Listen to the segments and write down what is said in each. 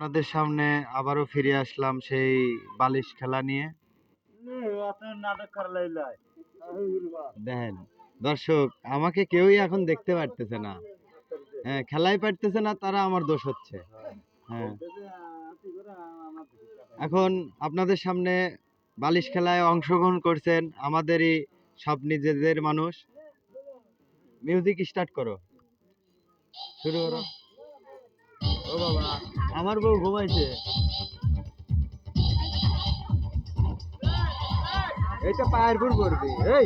আপনাদের সামনে আবারও ফিরে আসলাম সেই বালিশ খেলা নিয়ে। দেখেন দর্শক, আমাকে কেউই এখন দেখতে পারতেছে না। হ্যাঁ, খেলাই পারতেছে না, তারা আমার দোষ হচ্ছে। হ্যাঁ, এখন আপনাদের সামনে বালিশ খেলায় অংশগ্রহণ করছেন আমাদেরই সব নিজেদের মানুষ। মিউজিক স্টার্ট করো, শুরু করো। ও বাবা, আমার বউ ঘুমাইছে। এইটা পায়ের ভুল করবি। এই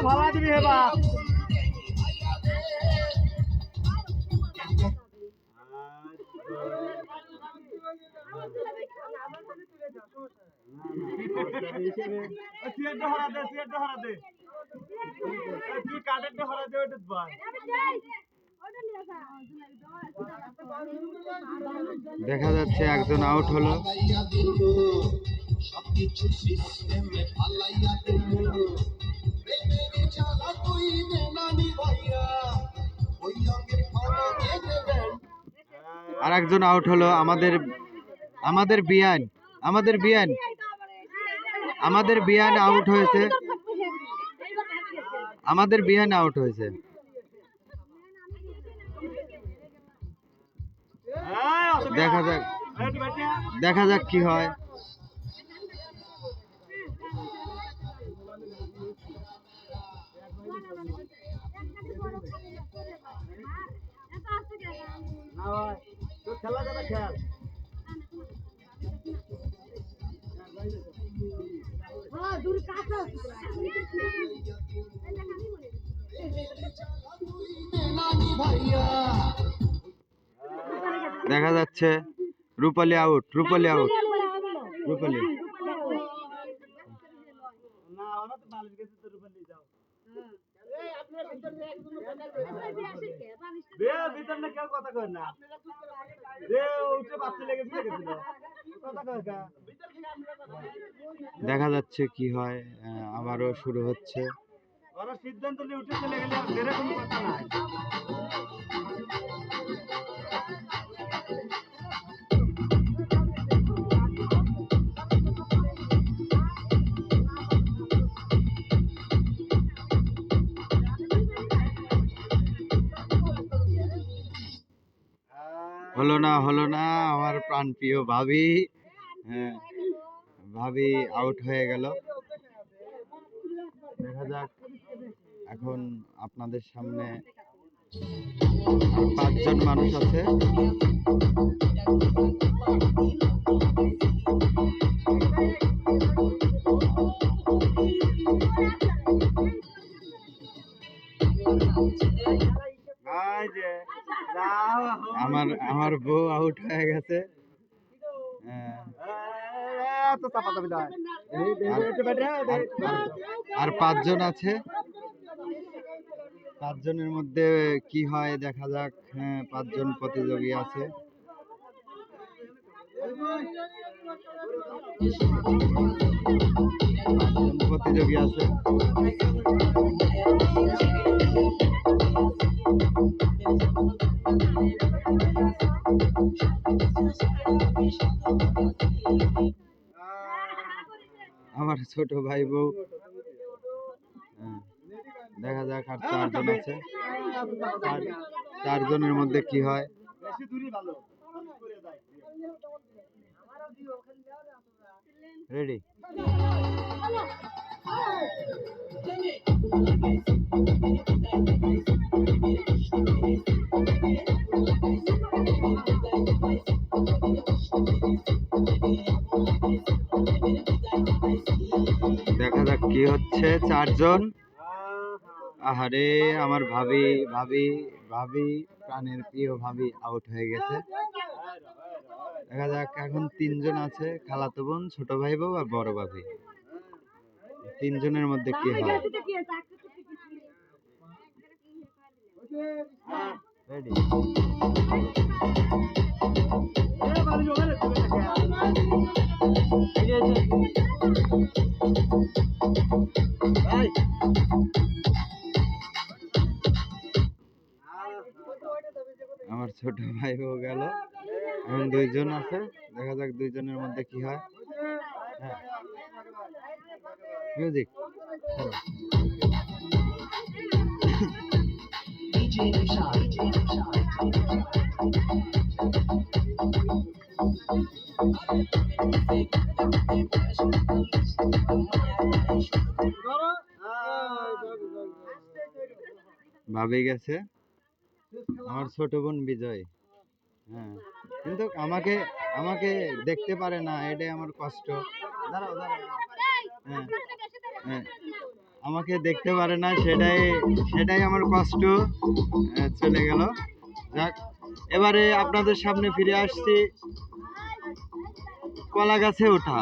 ভালো দিবি হেবা। দেখা যাচ্ছে একজন আউট হলো। আর একজন আউট হলো। আমাদের বিয়ান আউট হয়েছে। আমাদের বিয়ান আউট হয়েছে। দেখা যাক কি হয়। দেখা যাচ্ছে রূপালী আউট। দেখা যাচ্ছে কি হয়। আবারও শুরু হচ্ছে। সিদ্ধান্ত নিয়ে উঠে চলে গেলে এরকম কথা নাই। হলো না আমার প্রাণপ্রিয় ভাবি। হ্যাঁ, ভাবি আউট হয়ে গেল। দেখা যাক, এখন আপনাদের সামনে আর 5 জন মানুষ আছে। আমার বউ আউট হয়ে গেছে। আর 5 জন আছে। 5 জনের মধ্যে কি হয় দেখা যাক। হ্যাঁ, 5 জন প্রতিযোগী আছে। আমার ছোট ভাই বউ। দেখা যাক আর 4 জন আছে। 4 জনের মধ্যে কি হয়। রেডি। দেখা যাক কি হচ্ছে। 4 জন আহারে আমার ভাবি ভাবি ভাবি প্রাণের প্রিয় ভাবি আউট হয়ে গেছে। দেখা যাক এখন তিনজন আছে, খালাতো বোন, ছোট ভাই বউ আর বড় ভাবি। তিনজনের মধ্যে কি হয়? রেডি? আমার ছোট ভাই বউ গেল, এখন দুইজন আছে, দেখা যাক দুইজনের মধ্যে কি হয়। হ্যাঁ, মিউজিক ভাবি গেছে, আমার ছোট বোন বিজয়। হ্যাঁ, কিন্তু আমাকে আমাকে দেখতে পারে না, এটাই আমার কষ্ট। দাঁড়াও দাঁড়াও। হ্যাঁ হ্যাঁ, আমাকে দেখতে পারে না, সেটাই সেটাই আমার কষ্ট। চলে গেল। যাক, এবারে আপনাদের সামনে ফিরে আসছি কলা গাছে ওঠা।